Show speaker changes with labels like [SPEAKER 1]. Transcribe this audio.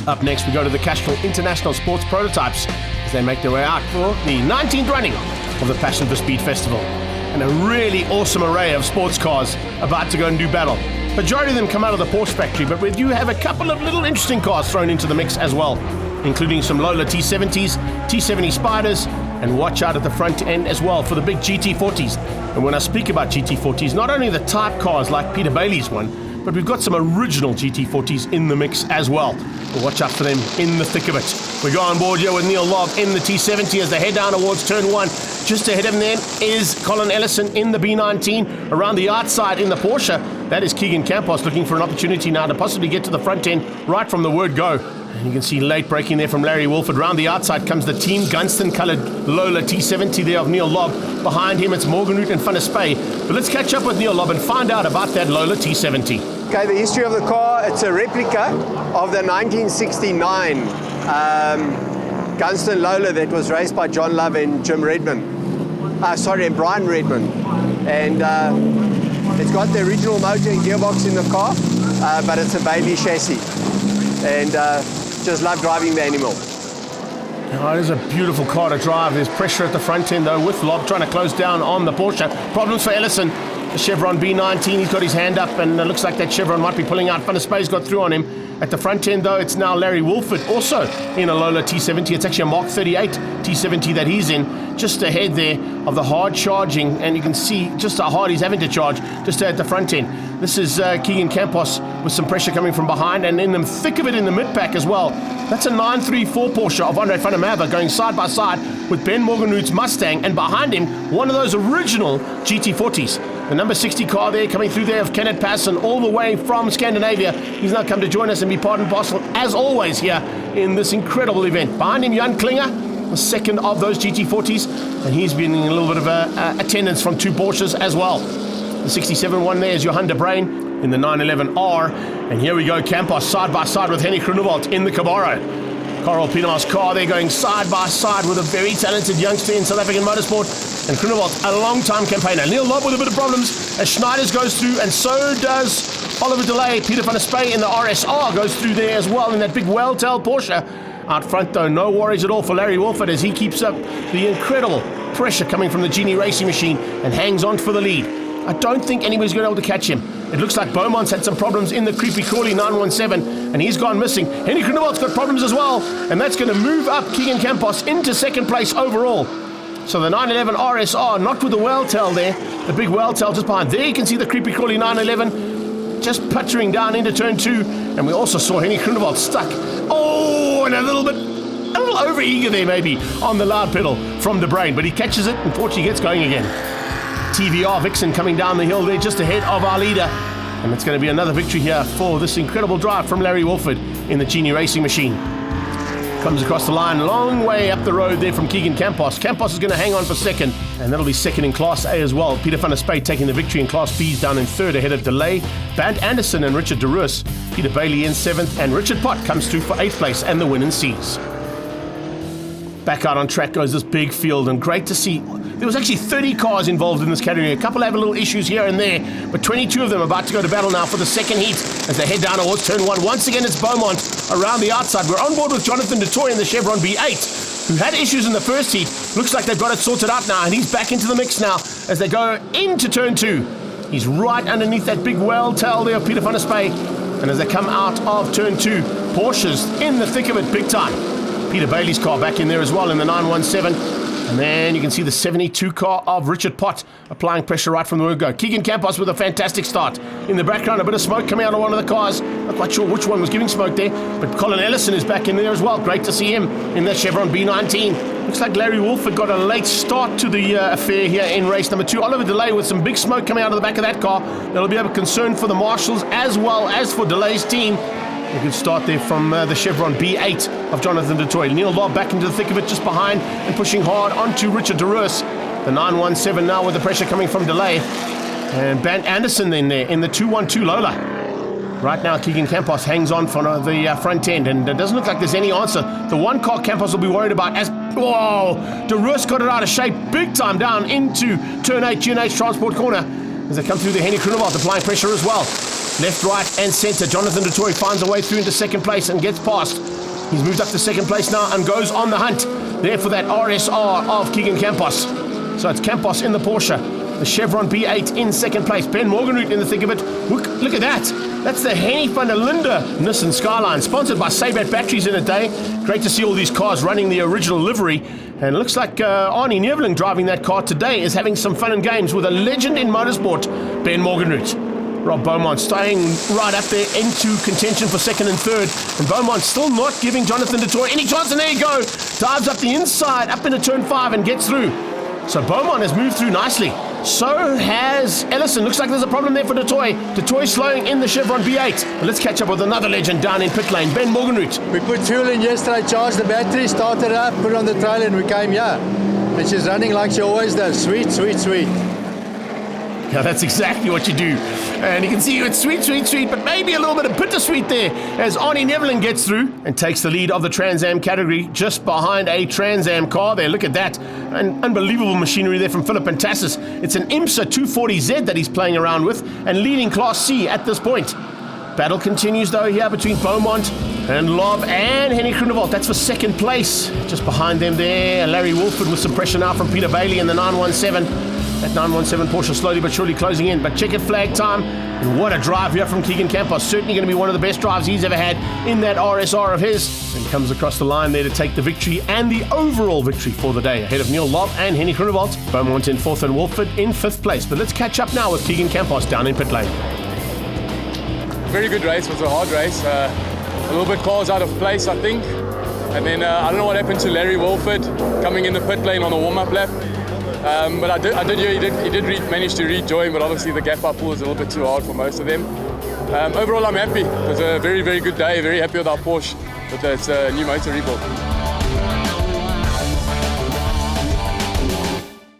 [SPEAKER 1] Up next, we go to the Castrol International Sports Prototypes as they make their way out for the 19th running of the Passion for Speed Festival. And a really awesome array of sports cars about to go and do battle. Majority of them come out of the Porsche factory, but we do have a couple of little interesting cars thrown into the mix as well, including some Lola T70s, T70 Spiders, and watch out at the front end as well for the big GT40s. And when I speak about GT40s, not only the type cars like Peter Bailey's one, but we've got some original GT40s in the mix as well. We'll watch out for them in the thick of it. We go on board here with Neil Lobb in the T70 as they head down towards turn 1. Just ahead of him then is Colin Ellison in the B19. Around the outside in the Porsche, that is Keegan Campos looking for an opportunity now to possibly get to the front end right from the word go. And you can see late braking there from Larry Wolford. Round the outside comes the Team Gunston coloured Lola T70 there of Neil Lobb. Behind him it's Morgan Root and Van der Spey. But let's catch up with Neil Lobb and find out about that Lola T70.
[SPEAKER 2] Okay, the history of the car, it's a replica of the 1969 Gunston Lola that was raced by John Love and Jim Redmond. And Brian Redmond. And it's got the original motor and gearbox in the car, but it's a Bailey chassis. And just love driving the animal.
[SPEAKER 1] Oh, it is a beautiful car to drive. There's pressure at the front end though with Lobb trying to close down on the Porsche. Problems for Ellison. The Chevron B19, he's got his hand up and it looks like that Chevron might be pulling out. Van der Spey's got through on him. At the front end though, it's now Larry Wolford, also in a Lola T70. It's actually a Mark 38 T70 that he's in, just ahead there of the hard charging, and you can see just how hard he's having to charge just at the front end. This is Keegan Campos with some pressure coming from behind, and in the thick of it in the mid-pack as well. That's a 934 Porsche of Andre van der Merwe going side by side with Ben Morgenroot's Mustang, and behind him, one of those original GT40s. The number 60 car there coming through there of Kenneth Passon all the way from Scandinavia. He's now come to join us and be part and parcel, as always, here in this incredible event. Behind him, Jan Klinger, the second of those GT40s, and he's been in a little bit of attendance from two Porsches as well. The 67 one there is Johan de Bruin in the 911R, and here we go, Campos side by side with Henny Groenewald in the Camaro. Carl Pienaar's car there going side by side with a very talented youngster in South African motorsport, and Groenewald, a long-time campaigner. Neil Lobb with a bit of problems as Schneiders goes through, and so does Oliver DeLay. Peter van der Spey in the RSR goes through there as well in that big well-tailed Porsche. Out front though, no worries at all for Larry Wolford as he keeps up the incredible pressure coming from the Genie Racing Machine and hangs on for the lead. I don't think anybody's going to be able to catch him. It looks like Beaumont's had some problems in the Creepy Crawly 917, and he's gone missing. Henny Groenewald's got problems as well, and that's going to move up Keegan Campos into second place overall. So the 911 RSR, not with the well-tail there, the big well-tail just behind. There you can see the Creepy Crawly 911 just puttering down into turn 2, and we also saw Henny Groenewald stuck. Oh, and a little over-eager there maybe on the loud pedal from De Bruin, but he catches it and fortunately gets going again. TVR Vixen coming down the hill there just ahead of our leader. And it's going to be another victory here for this incredible drive from Larry Wolford in the Genie Racing Machine. Comes across the line, long way up the road there from Keegan Campos. Campos is going to hang on for second, and that'll be second in Class A as well. Peter van der Spey taking the victory in Class B's down in third ahead of DeLay, Bernd Anderson and Richard de Roos. Peter Bailey in seventh, and Richard Pott comes through for eighth place and the win in C's. Back out on track goes this big field, and great to see. There was actually 30 cars involved in this category. A couple have little issues here and there, but 22 of them are about to go to battle now for the second heat as they head down towards turn 1. Once again, it's Beaumont around the outside. We're on board with Jonathan DeToy in the Chevron B8, who had issues in the first heat. Looks like they've got it sorted out now, and he's back into the mix now as they go into turn 2. He's right underneath that big well-tail there of Peter van der Spey, and as they come out of turn 2, Porsche's in the thick of it big time. Peter Bailey's car back in there as well in the 917. And then you can see the 72 car of Richard Pott applying pressure right from the word go. Keegan Campos with a fantastic start. In the background, a bit of smoke coming out of one of the cars. Not quite sure which one was giving smoke there, but Colin Ellison is back in there as well. Great to see him in that Chevron B19. Looks like Larry Wolford got a late start to the affair here in race number 2. Oliver DeLay with some big smoke coming out of the back of that car. That'll be of concern for the marshals as well as for DeLay's team. A good start there from the Chevron B8 of Jonathan DeToy. Neil Lobb back into the thick of it just behind and pushing hard onto Richard de Roos. The 917 now with the pressure coming from DeLay. And Bernd Anderson then there in the 212 Lola. Right now Keegan Campos hangs on for the front end, and it doesn't look like there's any answer. The one car Campos will be worried about as... Whoa! De Roos got it out of shape big time down into turn 8 G&H Transport Corner as they come through the Henny Groenewald applying pressure as well. Left, right, and centre. Jonathan du Toit finds a way through into second place and gets past. He's moved up to second place now and goes on the hunt there for that RSR of Keegan Campos. So it's Campos in the Porsche. The Chevron B8 in second place. Ben Morgenroot in the thick of it. Look at that. That's the Henny van der Linde Nissan Skyline, sponsored by Saybat Batteries in a day. Great to see all these cars running the original livery. And it looks like Arnie Neveling driving that car today is having some fun and games with a legend in motorsport, Ben Morgenroot. Rob Beaumont staying right up there into contention for second and third. And Beaumont still not giving Jonathan du Toit any chance. And there you go. Dives up the inside, up into turn 5 and gets through. So Beaumont has moved through nicely. So has Ellison. Looks like there's a problem there for du Toit. Du Toit slowing in the Chevron B8. But let's catch up with another legend down in pit lane, Ben Morgenroot.
[SPEAKER 3] We put fuel in yesterday, charged the battery, started it up, put it on the trailer, and we came here. And she's running like she always does. Sweet, sweet, sweet.
[SPEAKER 1] Yeah, that's exactly what you do. And you can see it's sweet, sweet, sweet, but maybe a little bit of bittersweet there as Arnie Neveling gets through and takes the lead of the Trans Am category just behind a Trans Am car there. Look at that. An unbelievable machinery there from Philip Pantassis. It's an IMSA 240Z that he's playing around with and leading Class C at this point. Battle continues though here between Beaumont and Lob and Henny Groenewald. That's for second place. Just behind them there, Larry Wolford with some pressure now from Peter Bailey in the 917. That 917 Porsche slowly but surely closing in. But checkered flag time. And what a drive here from Keegan Campos. Certainly going to be one of the best drives he's ever had in that RSR of his. And comes across the line there to take the victory and the overall victory for the day. Ahead of Neil Lob and Henny Groenewald. Beaumont in 4th and Wolford in 5th place. But let's catch up now with Keegan Campos down in pit lane.
[SPEAKER 4] Very good race. It was a hard race. A little bit cars out of place, I think. And then I don't know what happened to Larry Wolford coming in the pit lane on the warm-up lap. But I did hear he did manage to rejoin, but obviously the gap up pull was a little bit too hard for most of them. Overall, I'm happy. It was a very, very good day. Very happy with our Porsche with its new motor rebuild.